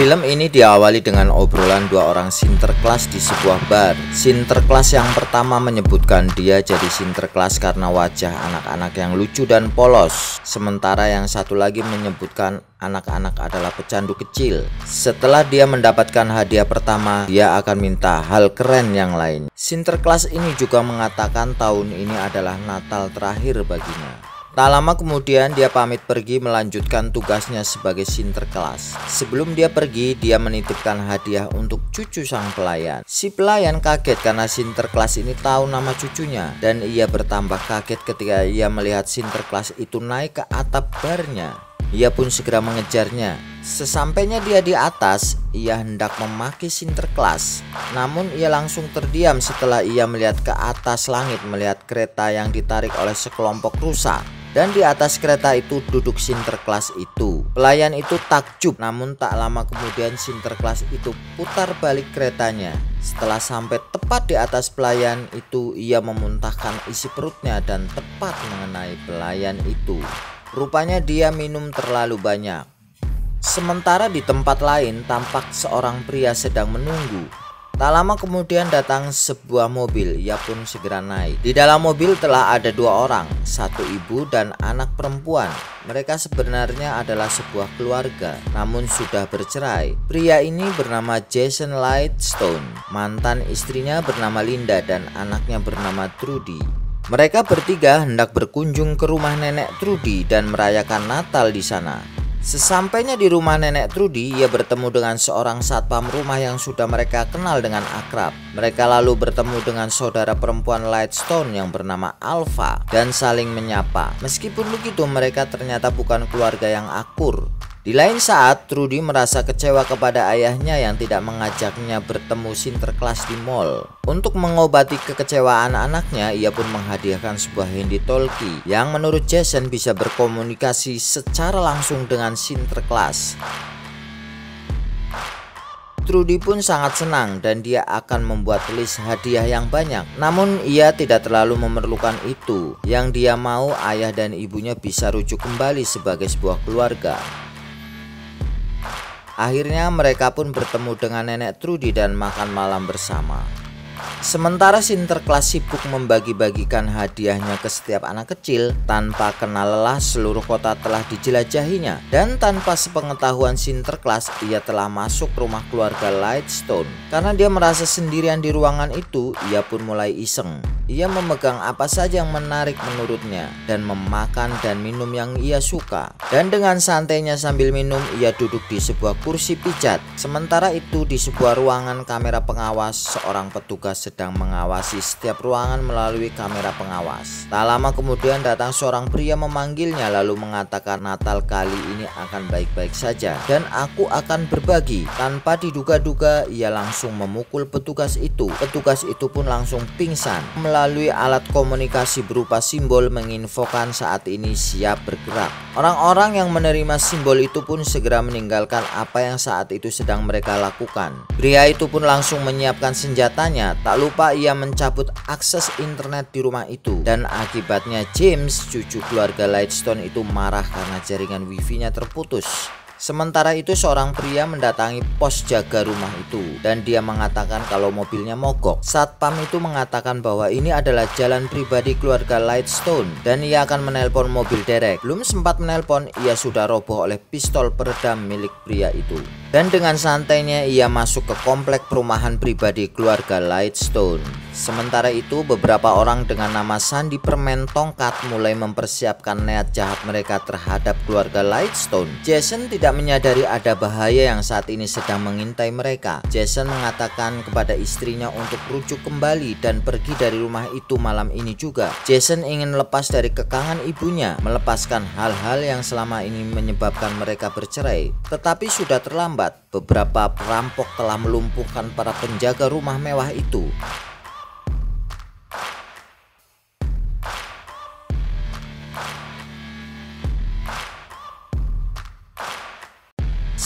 Film ini diawali dengan obrolan dua orang sinterklas di sebuah bar. Sinterklas yang pertama menyebutkan dia jadi sinterklas karena wajah anak-anak yang lucu dan polos. Sementara yang satu lagi menyebutkan anak-anak adalah pecandu kecil. Setelah dia mendapatkan hadiah pertama, dia akan minta hal keren yang lain. Sinterklas ini juga mengatakan tahun ini adalah Natal terakhir baginya. Tak lama kemudian dia pamit pergi melanjutkan tugasnya sebagai sinterklas. Sebelum dia pergi, dia menitipkan hadiah untuk cucu sang pelayan. Si pelayan kaget karena sinterklas ini tahu nama cucunya, dan ia bertambah kaget ketika ia melihat sinterklas itu naik ke atap barnya. Ia pun segera mengejarnya. Sesampainya dia di atas, ia hendak memaki sinterklas. Namun ia langsung terdiam setelah ia melihat ke atas langit, melihat kereta yang ditarik oleh sekelompok rusa. Dan di atas kereta itu duduk sinterklas itu. Pelayan itu takjub, namun tak lama kemudian sinterklas itu putar balik keretanya. Setelah sampai tepat di atas pelayan itu, ia memuntahkan isi perutnya dan tepat mengenai pelayan itu. Rupanya dia minum terlalu banyak. Sementara di tempat lain tampak seorang pria sedang menunggu. Tak lama kemudian datang sebuah mobil, ia pun segera naik. Di dalam mobil telah ada dua orang, satu ibu dan anak perempuan. Mereka sebenarnya adalah sebuah keluarga, namun sudah bercerai. Pria ini bernama Jason Lightstone, mantan istrinya bernama Linda dan anaknya bernama Trudy. Mereka bertiga hendak berkunjung ke rumah nenek Trudy dan merayakan Natal di sana. Sesampainya di rumah nenek Trudy, ia bertemu dengan seorang satpam rumah yang sudah mereka kenal dengan akrab. Mereka lalu bertemu dengan saudara perempuan Lightstone yang bernama Alpha dan saling menyapa. Meskipun begitu, mereka ternyata bukan keluarga yang akur. Di lain saat, Trudy merasa kecewa kepada ayahnya yang tidak mengajaknya bertemu sinterklas di mall. Untuk mengobati kekecewaan anaknya, ia pun menghadiahkan sebuah handy-talkie yang menurut Jason bisa berkomunikasi secara langsung dengan sinterklas. Trudy pun sangat senang dan dia akan membuat list hadiah yang banyak. Namun ia tidak terlalu memerlukan itu. Yang dia mau ayah dan ibunya bisa rujuk kembali sebagai sebuah keluarga. Akhirnya mereka pun bertemu dengan nenek Trudy dan makan malam bersama. Sementara sinterklas sibuk membagi-bagikan hadiahnya ke setiap anak kecil, tanpa kenal lelah seluruh kota telah dijelajahinya. Dan tanpa sepengetahuan sinterklas, ia telah masuk rumah keluarga Lightstone. Karena dia merasa sendirian di ruangan itu, ia pun mulai iseng. Ia memegang apa saja yang menarik menurutnya dan memakan dan minum yang ia suka. Dan dengan santainya sambil minum, ia duduk di sebuah kursi pijat. Sementara itu di sebuah ruangan kamera pengawas, seorang petugas sedang mengawasi setiap ruangan melalui kamera pengawas. Tak lama kemudian datang seorang pria memanggilnya lalu mengatakan Natal kali ini akan baik-baik saja dan aku akan berbagi. Tanpa diduga-duga ia langsung memukul petugas itu. Petugas itu pun langsung pingsan. Melalui alat komunikasi berupa simbol menginfokan saat ini siap bergerak. Orang-orang yang menerima simbol itu pun segera meninggalkan apa yang saat itu sedang mereka lakukan. Pria itu pun langsung menyiapkan senjatanya. Tak lupa ia mencabut akses internet di rumah itu. Dan akibatnya James, cucu keluarga Lightstone itu marah karena jaringan wifi-nya terputus. Sementara itu seorang pria mendatangi pos jaga rumah itu dan dia mengatakan kalau mobilnya mogok. Satpam itu mengatakan bahwa ini adalah jalan pribadi keluarga Lightstone dan ia akan menelpon mobil derek. Belum sempat menelpon, ia sudah roboh oleh pistol peredam milik pria itu. Dan dengan santainya ia masuk ke komplek perumahan pribadi keluarga Lightstone. Sementara itu beberapa orang dengan nama Sandi Permen Tongkat mulai mempersiapkan niat jahat mereka terhadap keluarga Lightstone. Jason tidak menyadari ada bahaya yang saat ini sedang mengintai mereka. Jason mengatakan kepada istrinya untuk rujuk kembali dan pergi dari rumah itu malam ini juga. Jason ingin lepas dari kekangan ibunya, melepaskan hal-hal yang selama ini menyebabkan mereka bercerai. Tetapi sudah terlambat. Beberapa perampok telah melumpuhkan para penjaga rumah mewah itu.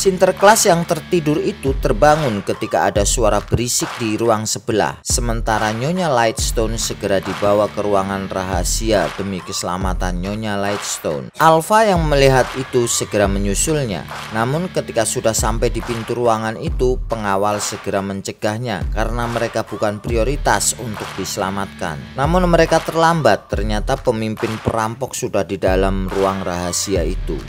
Sinterklas yang tertidur itu terbangun ketika ada suara berisik di ruang sebelah. Sementara Nyonya Lightstone segera dibawa ke ruangan rahasia demi keselamatan Nyonya Lightstone. Alpha yang melihat itu segera menyusulnya. Namun ketika sudah sampai di pintu ruangan itu, pengawal segera mencegahnya karena mereka bukan prioritas untuk diselamatkan. Namun mereka terlambat, ternyata pemimpin perampok sudah di dalam ruang rahasia itu.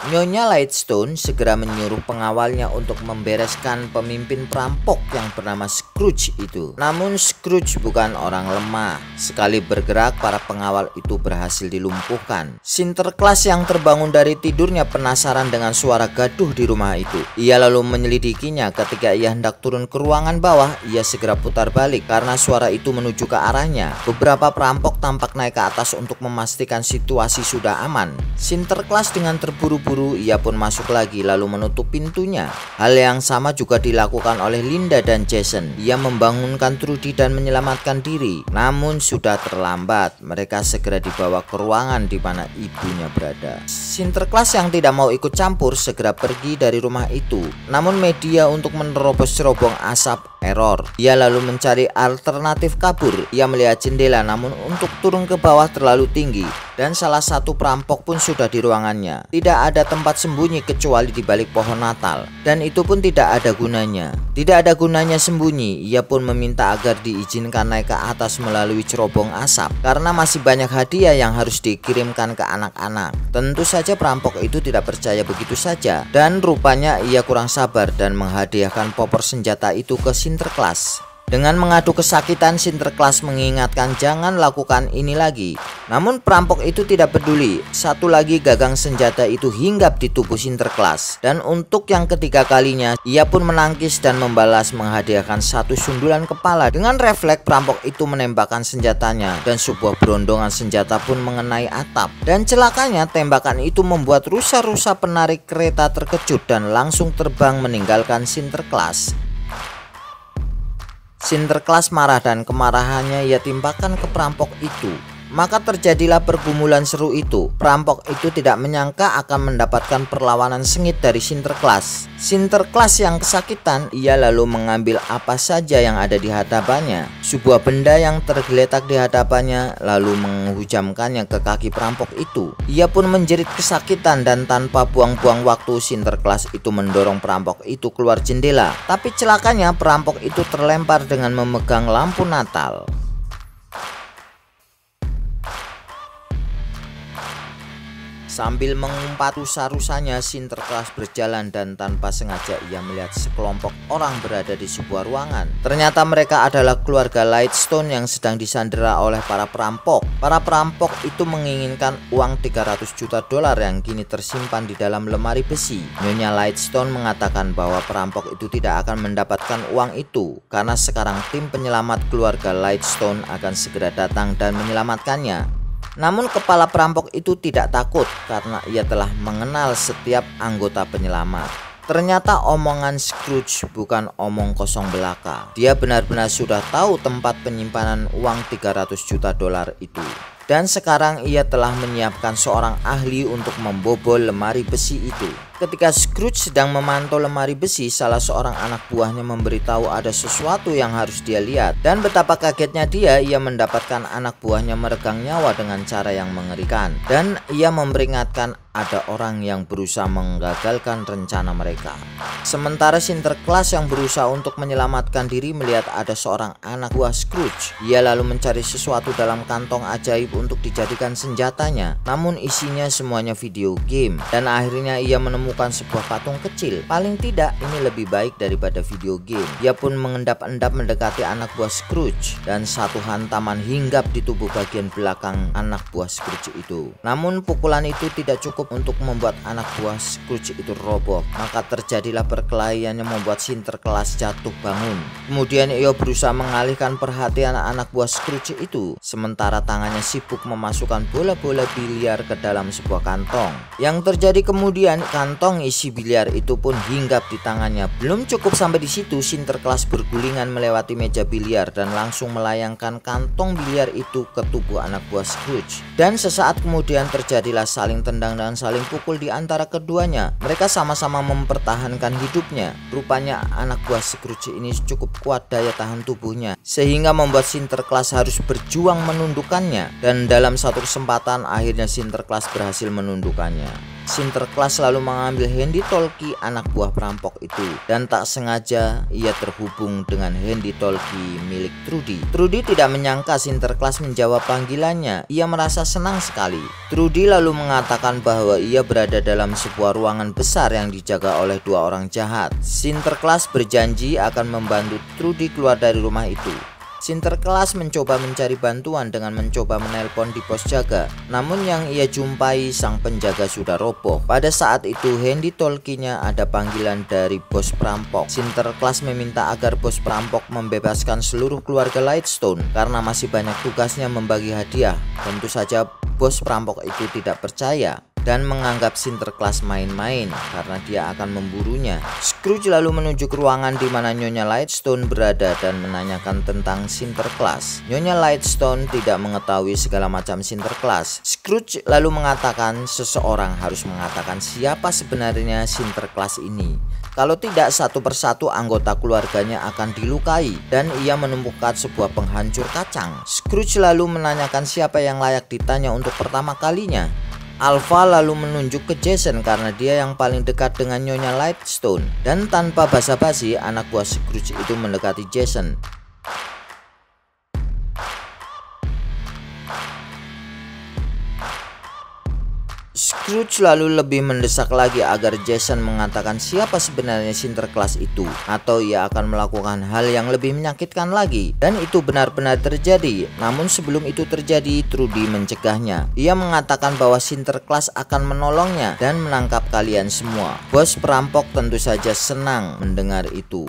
Nyonya Lightstone segera menyuruh pengawalnya untuk membereskan pemimpin perampok yang bernama Scrooge itu. Namun Scrooge bukan orang lemah. Sekali bergerak, para pengawal itu berhasil dilumpuhkan. Sinterklas yang terbangun dari tidurnya penasaran dengan suara gaduh di rumah itu. Ia lalu menyelidikinya. Ketika ia hendak turun ke ruangan bawah, ia segera putar balik karena suara itu menuju ke arahnya. Beberapa perampok tampak naik ke atas untuk memastikan situasi sudah aman. Sinterklas dengan terburu-buru ia pun masuk lagi lalu menutup pintunya. Hal yang sama juga dilakukan oleh Linda dan Jason. Ia membangunkan Trudy dan menyelamatkan diri. Namun sudah terlambat. Mereka segera dibawa ke ruangan di mana ibunya berada. Sinterklas yang tidak mau ikut campur segera pergi dari rumah itu. Namun media untuk menerobos cerobong asap error. Ia lalu mencari alternatif kabur. Ia melihat jendela namun untuk turun ke bawah terlalu tinggi. Dan salah satu perampok pun sudah di ruangannya. Tidak ada tempat sembunyi kecuali di balik pohon Natal. Dan itu pun tidak ada gunanya. Tidak ada gunanya sembunyi. Ia pun meminta agar diizinkan naik ke atas melalui cerobong asap. Karena masih banyak hadiah yang harus dikirimkan ke anak-anak. Tentu saja perampok itu tidak percaya begitu saja. Dan rupanya ia kurang sabar dan menghadiahkan popor senjata itu ke Sinterklas. Dengan mengadu kesakitan, Sinterklas mengingatkan jangan lakukan ini lagi. Namun perampok itu tidak peduli. Satu lagi gagang senjata itu hinggap di tubuh Sinterklas. Dan untuk yang ketiga kalinya, ia pun menangkis dan membalas menghadiahkan satu sundulan kepala. Dengan refleks perampok itu menembakkan senjatanya. Dan sebuah berondongan senjata pun mengenai atap. Dan celakanya tembakan itu membuat rusa-rusa penarik kereta terkejut dan langsung terbang meninggalkan Sinterklas. Sinterklas marah dan kemarahannya ia timpakan ke perampok itu. Maka terjadilah pergumulan seru itu. Perampok itu tidak menyangka akan mendapatkan perlawanan sengit dari Sinterklas. Sinterklas yang kesakitan, ia lalu mengambil apa saja yang ada di hadapannya. Sebuah benda yang tergeletak di hadapannya lalu menghujamkannya ke kaki perampok itu. Ia pun menjerit kesakitan dan tanpa buang-buang waktu Sinterklas itu mendorong perampok itu keluar jendela. Tapi celakanya perampok itu terlempar dengan memegang lampu Natal. Sambil mengumpat rusa-rusanya, Sinterklas berjalan dan tanpa sengaja ia melihat sekelompok orang berada di sebuah ruangan. Ternyata mereka adalah keluarga Lightstone yang sedang disandera oleh para perampok. Para perampok itu menginginkan uang 300 juta dolar yang kini tersimpan di dalam lemari besi. Nyonya Lightstone mengatakan bahwa perampok itu tidak akan mendapatkan uang itu karena sekarang tim penyelamat keluarga Lightstone akan segera datang dan menyelamatkannya. Namun kepala perampok itu tidak takut karena ia telah mengenal setiap anggota penyelamat. Ternyata omongan Scrooge bukan omong kosong belaka. Dia benar-benar sudah tahu tempat penyimpanan uang 300 juta dolar itu. Dan sekarang ia telah menyiapkan seorang ahli untuk membobol lemari besi itu. Ketika Scrooge sedang memantau lemari besi, salah seorang anak buahnya memberitahu ada sesuatu yang harus dia lihat. Dan betapa kagetnya ia mendapatkan anak buahnya meregang nyawa dengan cara yang mengerikan. Dan ia memperingatkan ada orang yang berusaha menggagalkan rencana mereka. Sementara Sinterklas yang berusaha untuk menyelamatkan diri melihat ada seorang anak buah Scrooge. Ia lalu mencari sesuatu dalam kantong ajaib untuk dijadikan senjatanya. Namun isinya semuanya video game. Dan akhirnya ia menemukan sebuah patung kecil. Paling tidak ini lebih baik daripada video game. Ia pun mengendap-endap mendekati anak buah Scrooge. Dan satu hantaman hinggap di tubuh bagian belakang anak buah Scrooge itu. Namun pukulan itu tidak cukup untuk membuat anak buah Scrooge itu roboh. Maka terjadilah perkelahian yang membuat Sinterklas jatuh bangun. Kemudian ia berusaha mengalihkan perhatian anak buah Scrooge itu. Sementara tangannya sibuk memasukkan bola-bola biliar ke dalam sebuah kantong. Yang terjadi kemudian, kantong isi biliar itu pun hinggap di tangannya. Belum cukup sampai di situ, Sinterklas bergulingan melewati meja biliar dan langsung melayangkan kantong biliar itu ke tubuh anak buah Scrooge. Dan sesaat kemudian terjadilah saling tendang dan akan saling pukul di antara keduanya. Mereka sama-sama mempertahankan hidupnya. Rupanya anak buah Scrooge ini cukup kuat daya tahan tubuhnya, sehingga membuat Sinterklas harus berjuang menundukkannya. Dan dalam satu kesempatan akhirnya Sinterklas berhasil menundukkannya. Sinterklas lalu mengambil handi talkie anak buah perampok itu, dan tak sengaja ia terhubung dengan handi talkie milik Trudy. Trudy tidak menyangka Sinterklas menjawab panggilannya. Ia merasa senang sekali. Trudy lalu mengatakan bahwa ia berada dalam sebuah ruangan besar yang dijaga oleh dua orang jahat. Sinterklas berjanji akan membantu Trudy keluar dari rumah itu. Sinterklas mencoba mencari bantuan dengan mencoba menelpon di pos jaga. Namun yang ia jumpai, sang penjaga sudah roboh. Pada saat itu handi talkie-nya ada panggilan dari bos perampok. Sinterklas meminta agar bos perampok membebaskan seluruh keluarga Lightstone karena masih banyak tugasnya membagi hadiah. Tentu saja bos perampok itu tidak percaya dan menganggap Sinterklas main-main karena dia akan memburunya. Scrooge lalu menuju ke ruangan di mana Nyonya Lightstone berada dan menanyakan tentang Sinterklas. Nyonya Lightstone tidak mengetahui segala macam Sinterklas. Scrooge lalu mengatakan seseorang harus mengatakan siapa sebenarnya Sinterklas ini. Kalau tidak, satu persatu anggota keluarganya akan dilukai, dan ia menemukan sebuah penghancur kacang. Scrooge lalu menanyakan siapa yang layak ditanya untuk pertama kalinya. Alpha lalu menunjuk ke Jason karena dia yang paling dekat dengan Nyonya Lightstone, dan tanpa basa-basi anak buah Scrooge itu mendekati Jason. Scrooge lalu lebih mendesak lagi agar Jason mengatakan siapa sebenarnya Sinterklas itu, atau ia akan melakukan hal yang lebih menyakitkan lagi. Dan itu benar-benar terjadi. Namun sebelum itu terjadi, Trudy mencegahnya. Ia mengatakan bahwa Sinterklas akan menolongnya dan menangkap kalian semua. Bos perampok tentu saja senang mendengar itu.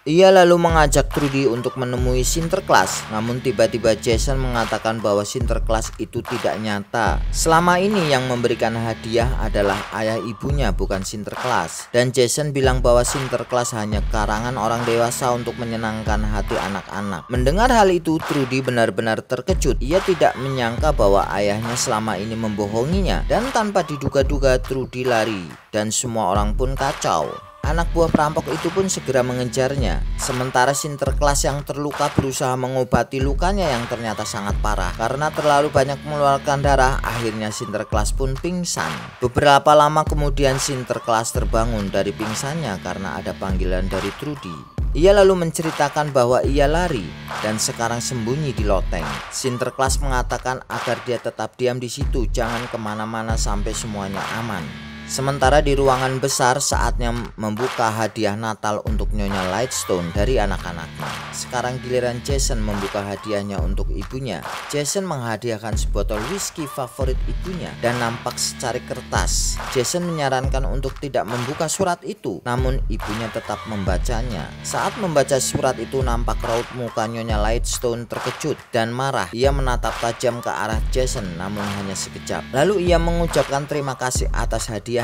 Ia lalu mengajak Trudy untuk menemui Sinterklas, namun tiba-tiba Jason mengatakan bahwa Sinterklas itu tidak nyata. Selama ini yang memberikan hadiah adalah ayah ibunya, bukan Sinterklas. Dan Jason bilang bahwa Sinterklas hanya karangan orang dewasa untuk menyenangkan hati anak-anak. Mendengar hal itu, Trudy benar-benar terkejut. Ia tidak menyangka bahwa ayahnya selama ini membohonginya. Dan tanpa diduga-duga Trudy lari, dan semua orang pun kacau. Anak buah perampok itu pun segera mengejarnya. Sementara Sinterklas yang terluka berusaha mengobati lukanya yang ternyata sangat parah. Karena terlalu banyak mengeluarkan darah, akhirnya Sinterklas pun pingsan. Beberapa lama kemudian Sinterklas terbangun dari pingsannya karena ada panggilan dari Trudy. Ia lalu menceritakan bahwa ia lari dan sekarang sembunyi di loteng. Sinterklas mengatakan agar dia tetap diam di situ, jangan kemana-mana sampai semuanya aman. Sementara di ruangan besar, saatnya membuka hadiah Natal untuk Nyonya Lightstone dari anak-anaknya. Sekarang giliran Jason membuka hadiahnya untuk ibunya. Jason menghadiahkan sebotol whisky favorit ibunya dan nampak secari kertas. Jason menyarankan untuk tidak membuka surat itu, namun ibunya tetap membacanya. Saat membaca surat itu, nampak raut muka Nyonya Lightstone terkejut dan marah. Ia menatap tajam ke arah Jason, namun hanya sekejap. Lalu ia mengucapkan terima kasih atas hadiah.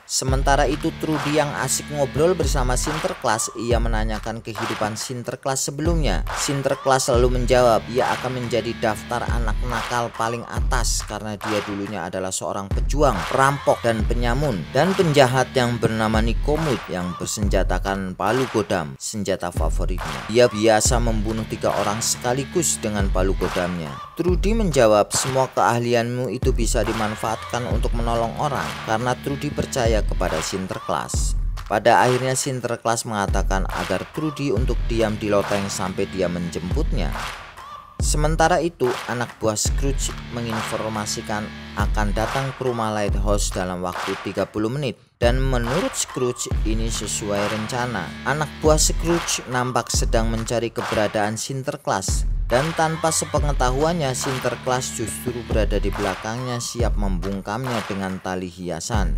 Sementara itu Trudy yang asik ngobrol bersama Sinterklas, ia menanyakan kehidupan Sinterklas sebelumnya. Sinterklas lalu menjawab ia akan menjadi daftar anak nakal paling atas karena dia dulunya adalah seorang pejuang, perampok dan penyamun, dan penjahat yang bernama Nikomut yang bersenjatakan palu godam, senjata favoritnya. Dia biasa membunuh 3 orang sekaligus dengan palu godamnya. Trudy menjawab semua keahlianmu itu bisa dimanfaatkan untuk menolong orang karena Trudy percaya kepada Sinterklas. Pada akhirnya Sinterklas mengatakan agar Trudy untuk diam di loteng sampai dia menjemputnya. Sementara itu anak buah Scrooge menginformasikan akan datang ke rumah Lighthouse dalam waktu 30 menit. Dan menurut Scrooge ini sesuai rencana. Anak buah Scrooge nampak sedang mencari keberadaan Sinterklas. Dan tanpa sepengetahuannya Sinterklas justru berada di belakangnya siap membungkamnya dengan tali hiasan.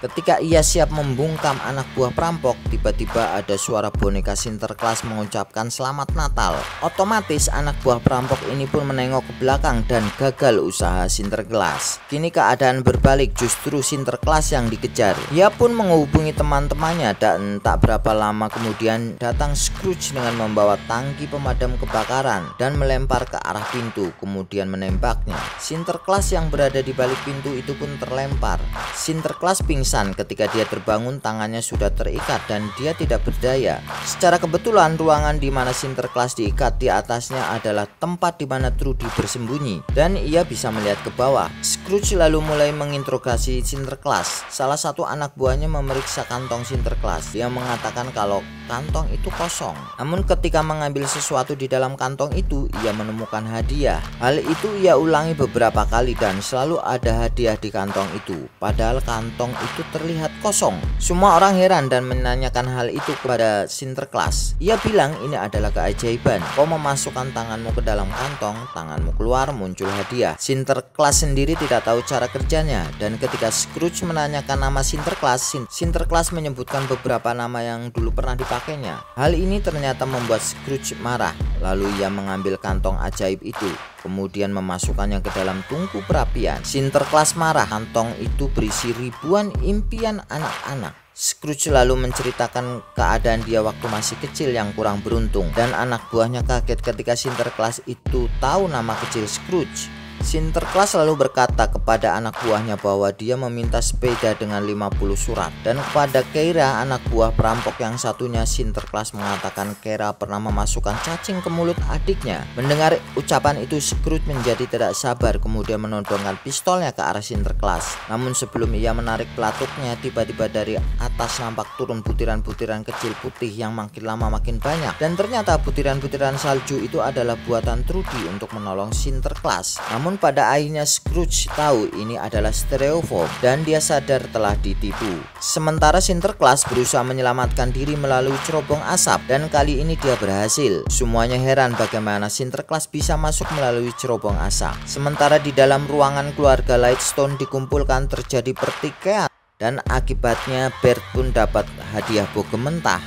Ketika ia siap membungkam anak buah perampok, tiba-tiba ada suara boneka Sinterklas mengucapkan selamat Natal. Otomatis anak buah perampok ini pun menengok ke belakang dan gagal usaha Sinterklas. Kini keadaan berbalik, justru Sinterklas yang dikejar. Ia pun menghubungi teman-temannya dan tak berapa lama kemudian datang Scrooge dengan membawa tangki pemadam kebakaran. dan melempar ke arah pintu, kemudian menembaknya. Sinterklas yang berada di balik pintu itu pun terlempar. Sinterklas pingsan. Ketika dia terbangun, tangannya sudah terikat dan dia tidak berdaya. Secara kebetulan ruangan di mana Sinterklas diikat di atasnya adalah tempat di mana Trudy bersembunyi dan ia bisa melihat ke bawah. Scrooge lalu mulai menginterogasi Sinterklas. Salah satu anak buahnya memeriksa kantong Sinterklas. Dia mengatakan kalau kantong itu kosong. Namun ketika mengambil sesuatu di dalam kantong itu, ia menemukan hadiah. Hal itu ia ulangi beberapa kali dan selalu ada hadiah di kantong itu. Padahal kantong itu terlihat kosong. Semua orang heran dan menanyakan hal itu kepada Sinterklas. Ia bilang ini adalah keajaiban. Kau memasukkan tanganmu ke dalam kantong, tanganmu keluar, muncul hadiah. Sinterklas sendiri tidak tahu cara kerjanya dan ketika Scrooge menanyakan nama Sinterklas, Sinterklas menyebutkan beberapa nama yang dulu pernah dipakainya. Hal ini ternyata membuat Scrooge marah. Lalu ia mengambil kantong ajaib itu, kemudian memasukkannya ke dalam tungku perapian. Sinterklas marah. Kantong itu berisi ribuan impian anak-anak. Scrooge lalu menceritakan keadaan dia waktu masih kecil yang kurang beruntung, dan anak buahnya kaget ketika Sinterklas itu tahu nama kecil Scrooge. Sinterklas lalu berkata kepada anak buahnya bahwa dia meminta sepeda dengan 50 surat. Dan kepada Keira, anak buah perampok yang satunya, Sinterklas mengatakan Keira pernah memasukkan cacing ke mulut adiknya. Mendengar ucapan itu, Scrooge menjadi tidak sabar, kemudian menodongkan pistolnya ke arah Sinterklas. Namun sebelum ia menarik pelatuknya, tiba-tiba dari atas nampak turun butiran-butiran kecil putih yang makin lama makin banyak. Dan ternyata butiran-butiran salju itu adalah buatan Trudy untuk menolong Sinterklas. Namun pada akhirnya Scrooge tahu ini adalah stereofoam dan dia sadar telah ditipu. Sementara Sinterklas berusaha menyelamatkan diri melalui cerobong asap dan kali ini dia berhasil. Semuanya heran bagaimana Sinterklas bisa masuk melalui cerobong asap. Sementara di dalam ruangan keluarga Lightstone dikumpulkan, terjadi pertikaian dan akibatnya Bert pun dapat hadiah bogem mentah.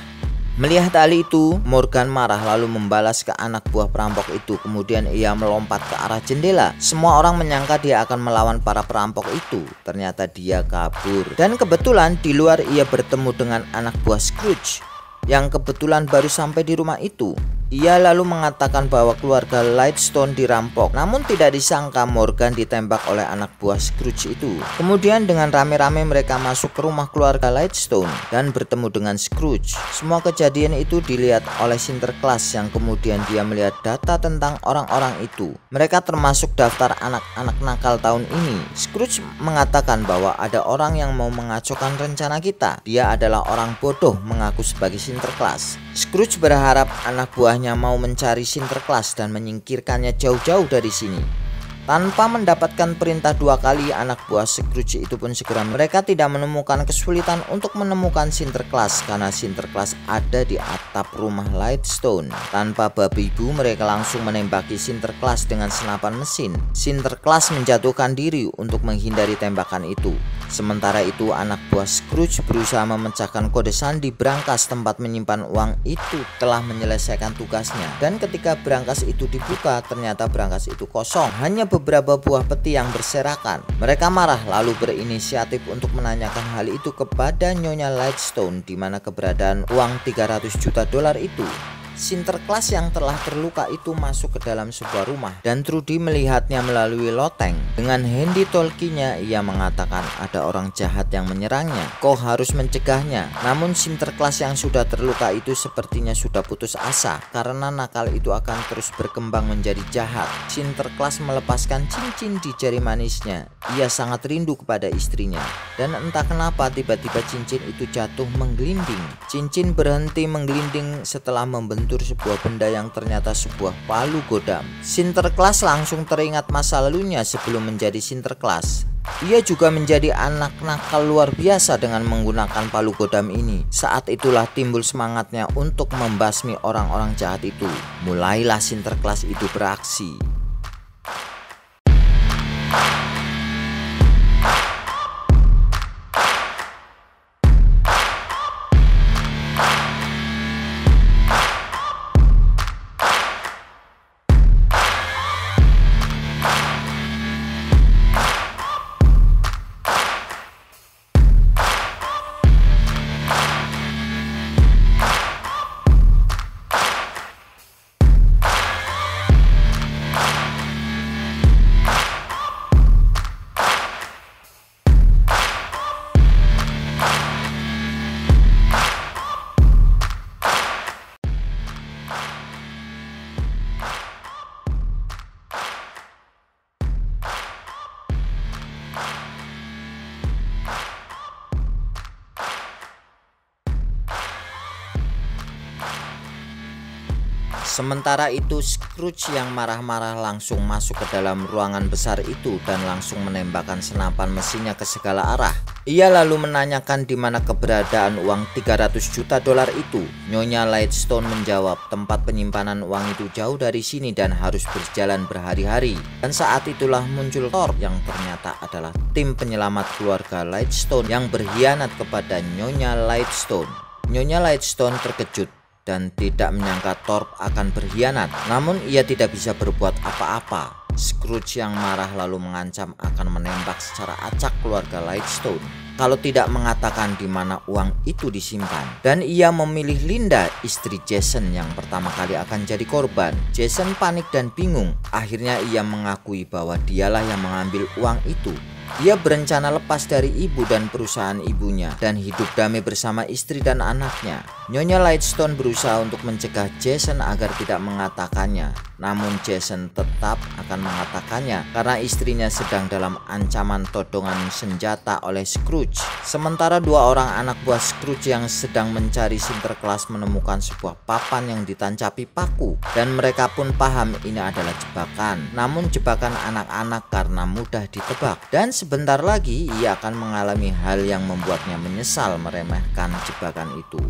Melihat hal itu, Morgan marah lalu membalas ke anak buah perampok itu. Kemudian ia melompat ke arah jendela. Semua orang menyangka dia akan melawan para perampok itu. Ternyata dia kabur. Dan kebetulan di luar ia bertemu dengan anak buah Scrooge yang kebetulan baru sampai di rumah itu. Ia lalu mengatakan bahwa keluarga Lightstone dirampok. Namun tidak disangka Morgan ditembak oleh anak buah Scrooge itu. Kemudian dengan rame-rame mereka masuk ke rumah keluarga Lightstone dan bertemu dengan Scrooge. Semua kejadian itu dilihat oleh Sinterklas yang kemudian dia melihat data tentang orang-orang itu. Mereka termasuk daftar anak-anak nakal tahun ini. Scrooge mengatakan bahwa ada orang yang mau mengacaukan rencana kita. Dia adalah orang bodoh, mengaku sebagai Sinterklas. Scrooge berharap anak buahnya mau mencari Sinterklas dan menyingkirkannya jauh-jauh dari sini. Tanpa mendapatkan perintah 2 kali, anak buah Scrooge itu pun segera. Mereka tidak menemukan kesulitan untuk menemukan Sinterklas karena Sinterklas ada di atap rumah Lightstone. Tanpa babi ibu, mereka langsung menembaki Sinterklas dengan senapan mesin. Sinterklas menjatuhkan diri untuk menghindari tembakan itu. Sementara itu anak buah Scrooge berusaha memecahkan kode sandi brankas tempat menyimpan uang itu telah menyelesaikan tugasnya. Dan ketika brankas itu dibuka, ternyata brankas itu kosong. Hanya beberapa buah peti yang berserakan. Mereka marah lalu berinisiatif untuk menanyakan hal itu kepada Nyonya Lightstone di mana keberadaan uang 300 juta dolar itu. Sinterklas yang telah terluka itu masuk ke dalam sebuah rumah dan Trudy melihatnya melalui loteng. Dengan handy talkie-nya ia mengatakan ada orang jahat yang menyerangnya. Kau harus mencegahnya. Namun Sinterklas yang sudah terluka itu sepertinya sudah putus asa karena nakal itu akan terus berkembang menjadi jahat. Sinterklas melepaskan cincin di jari manisnya. Ia sangat rindu kepada istrinya dan entah kenapa tiba-tiba cincin itu jatuh menggelinding. Cincin berhenti menggelinding setelah membentur sebuah benda yang ternyata sebuah palu godam. Sinterklas langsung teringat masa lalunya sebelum menjadi Sinterklas. Ia juga menjadi anak nakal luar biasa dengan menggunakan palu godam ini. Saat itulah timbul semangatnya untuk membasmi orang-orang jahat itu. Mulailah Sinterklas itu beraksi. Sementara itu Scrooge yang marah-marah langsung masuk ke dalam ruangan besar itu dan langsung menembakkan senapan mesinnya ke segala arah. Ia lalu menanyakan di mana keberadaan uang 300 juta dolar itu. Nyonya Lightstone menjawab tempat penyimpanan uang itu jauh dari sini dan harus berjalan berhari-hari. Dan saat itulah muncul Thorpe yang ternyata adalah tim penyelamat keluarga Lightstone yang berkhianat kepada Nyonya Lightstone. Nyonya Lightstone terkejut dan tidak menyangka Thorpe akan berkhianat, namun ia tidak bisa berbuat apa-apa. Scrooge yang marah lalu mengancam akan menembak secara acak keluarga Lightstone kalau tidak mengatakan di mana uang itu disimpan. Dan ia memilih Linda, istri Jason yang pertama kali akan jadi korban. Jason panik dan bingung. Akhirnya ia mengakui bahwa dialah yang mengambil uang itu. Ia berencana lepas dari ibu dan perusahaan ibunya dan hidup damai bersama istri dan anaknya. Nyonya Lightstone berusaha untuk mencegah Jason agar tidak mengatakannya. Namun Jason tetap akan mengatakannya karena istrinya sedang dalam ancaman todongan senjata oleh Scrooge. Sementara dua orang anak buah Scrooge yang sedang mencari Sinterklas menemukan sebuah papan yang ditancapi paku. Dan mereka pun paham ini adalah jebakan. Namun jebakan anak-anak karena mudah ditebak. Dan sebentar lagi ia akan mengalami hal yang membuatnya menyesal meremehkan jebakan itu.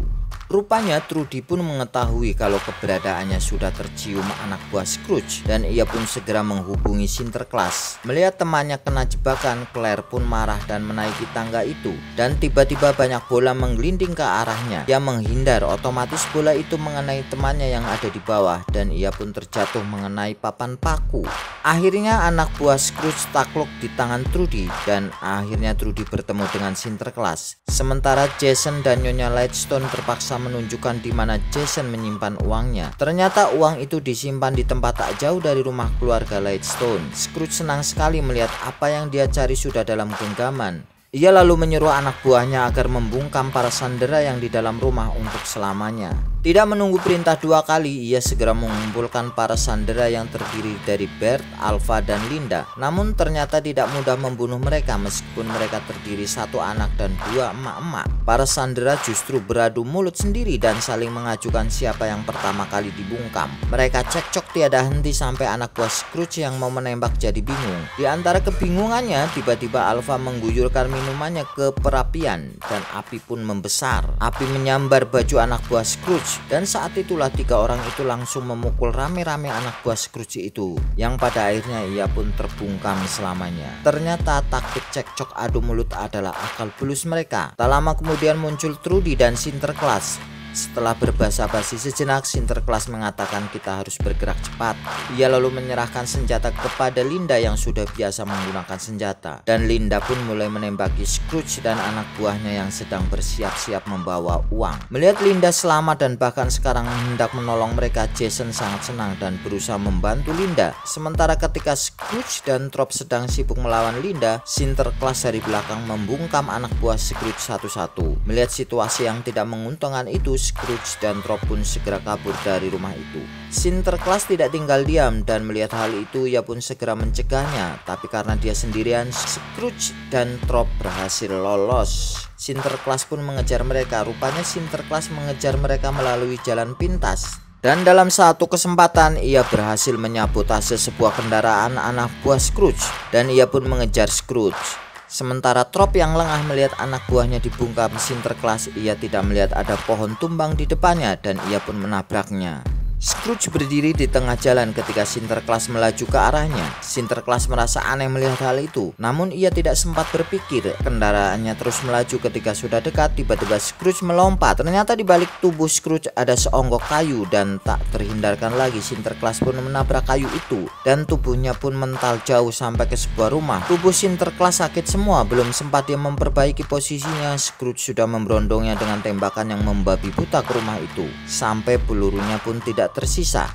Rupanya Trudy pun mengetahui kalau keberadaannya sudah tercium anak buah Scrooge dan ia pun segera menghubungi Sinterklas. Melihat temannya kena jebakan, Claire pun marah dan menaiki tangga itu dan tiba-tiba banyak bola menggelinding ke arahnya. Ia menghindar, otomatis bola itu mengenai temannya yang ada di bawah dan ia pun terjatuh mengenai papan paku. Akhirnya anak buah Scrooge takluk di tangan Trudy dan akhirnya Trudy bertemu dengan Sinterklas. Sementara Jason dan Nyonya Lightstone terpaksa menunjukkan di mana Jason menyimpan uangnya. Ternyata uang itu disimpan di tempat tak jauh dari rumah keluarga Lightstone. Scrooge senang sekali melihat apa yang dia cari sudah dalam genggaman. Ia lalu menyuruh anak buahnya agar membungkam para sandera yang di dalam rumah untuk selamanya. Tidak menunggu perintah dua kali, ia segera mengumpulkan para sandera yang terdiri dari Bert, Alva, dan Linda. Namun ternyata tidak mudah membunuh mereka meskipun mereka terdiri satu anak dan dua emak-emak. Para sandera justru beradu mulut sendiri dan saling mengajukan siapa yang pertama kali dibungkam. Mereka cekcok tiada henti sampai anak buah Scrooge yang mau menembak jadi bingung. Di antara kebingungannya, tiba-tiba Alva mengguyurkan minumannya ke perapian dan api pun membesar. Api menyambar baju anak buah Scrooge. Dan saat itulah tiga orang itu langsung memukul rame-rame anak buah Scrooge itu, yang pada akhirnya ia pun terbungkam selamanya. Ternyata taktik cekcok adu mulut adalah akal bulus mereka. Tak lama kemudian muncul Trudy dan Sinterklas. Setelah berbasa-basi sejenak, Sinterklas mengatakan kita harus bergerak cepat. Ia lalu menyerahkan senjata kepada Linda yang sudah biasa menggunakan senjata. Dan Linda pun mulai menembaki Scrooge dan anak buahnya yang sedang bersiap-siap membawa uang. Melihat Linda selamat dan bahkan sekarang hendak menolong mereka, Jason sangat senang dan berusaha membantu Linda. Sementara ketika Scrooge dan Thorpe sedang sibuk melawan Linda, Sinterklas dari belakang membungkam anak buah Scrooge satu-satu. Melihat situasi yang tidak menguntungkan itu, Scrooge dan Thorpe pun segera kabur dari rumah itu. Sinterklas tidak tinggal diam dan melihat hal itu ia pun segera mencegahnya. Tapi karena dia sendirian, Scrooge dan Thorpe berhasil lolos. Sinterklas pun mengejar mereka. Rupanya Sinterklas mengejar mereka melalui jalan pintas. Dan dalam satu kesempatan ia berhasil menyabotase sebuah kendaraan anak buah Scrooge dan ia pun mengejar Scrooge. Sementara Thorpe yang lengah melihat anak buahnya dibungkam Sinterklas, ia tidak melihat ada pohon tumbang di depannya dan ia pun menabraknya. Scrooge berdiri di tengah jalan ketika Sinterklas melaju ke arahnya. Sinterklas merasa aneh melihat hal itu, namun ia tidak sempat berpikir. Kendaraannya terus melaju. Ketika sudah dekat, tiba-tiba Scrooge melompat. Ternyata di balik tubuh Scrooge ada seonggok kayu dan tak terhindarkan lagi Sinterklas pun menabrak kayu itu dan tubuhnya pun mental jauh sampai ke sebuah rumah. Tubuh Sinterklas sakit semua, belum sempat dia memperbaiki posisinya, Scrooge sudah memberondongnya dengan tembakan yang membabi buta ke rumah itu sampai pelurunya pun tidak tersisa.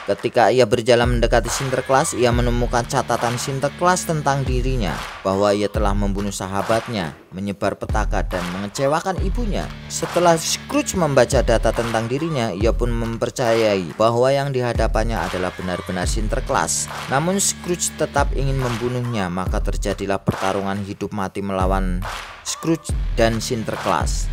Ketika ia berjalan mendekati Sinterklas, ia menemukan catatan Sinterklas tentang dirinya, bahwa ia telah membunuh sahabatnya, menyebar petaka dan mengecewakan ibunya. Setelah Scrooge membaca data tentang dirinya, ia pun mempercayai bahwa yang dihadapannya adalah benar-benar Sinterklas. Namun Scrooge tetap ingin membunuhnya, maka terjadilah pertarungan hidup mati melawan Scrooge dan Sinterklas.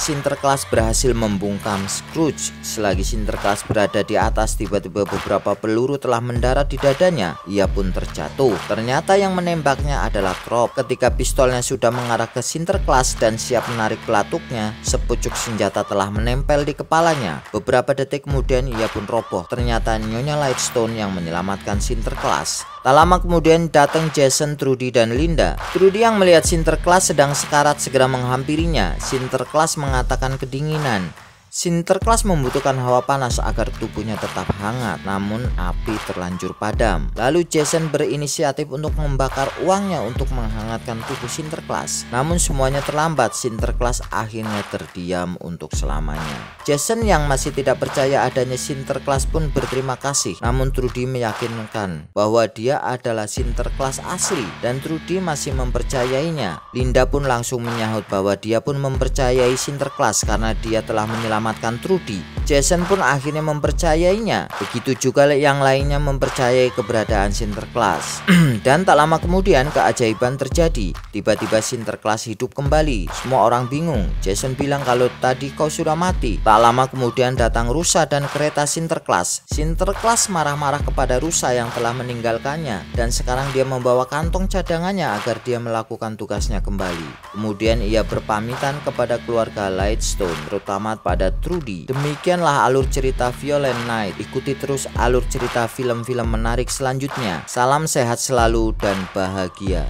Sinterklas berhasil membungkam Scrooge. Selagi Sinterklas berada di atas, tiba-tiba beberapa peluru telah mendarat di dadanya. Ia pun terjatuh. Ternyata yang menembaknya adalah Crop. Ketika pistolnya sudah mengarah ke Sinterklas dan siap menarik pelatuknya, sepucuk senjata telah menempel di kepalanya. Beberapa detik kemudian ia pun roboh. Ternyata Nyonya Lightstone yang menyelamatkan Sinterklas. Tak lama kemudian datang Jason, Trudy, dan Linda. Trudy yang melihat Sinterklas sedang sekarat segera menghampirinya. Sinterklas mengatakan kedinginan. Sinterklas membutuhkan hawa panas agar tubuhnya tetap hangat, namun api terlanjur padam. Lalu Jason berinisiatif untuk membakar uangnya untuk menghangatkan tubuh Sinterklas. Namun semuanya terlambat, Sinterklas akhirnya terdiam untuk selamanya. Jason yang masih tidak percaya adanya Sinterklas pun berterima kasih. Namun Trudy meyakinkan bahwa dia adalah Sinterklas asli dan Trudy masih mempercayainya. Linda pun langsung menyahut bahwa dia pun mempercayai Sinterklas karena dia telah menyelamatkan Trudy. Jason pun akhirnya mempercayainya. Begitu juga yang lainnya mempercayai keberadaan Sinterklas. Dan tak lama kemudian keajaiban terjadi. Tiba-tiba Sinterklas hidup kembali. Semua orang bingung. Jason bilang kalau tadi kau sudah mati. Tak lama kemudian datang Rusa dan kereta Sinterklas. Sinterklas marah-marah kepada Rusa yang telah meninggalkannya, dan sekarang dia membawa kantong cadangannya agar dia melakukan tugasnya kembali. Kemudian ia berpamitan kepada keluarga Lightstone, terutama pada Trudy. Demikianlah alur cerita Violent Night. Ikuti terus alur cerita film-film menarik selanjutnya. Salam sehat selalu dan bahagia.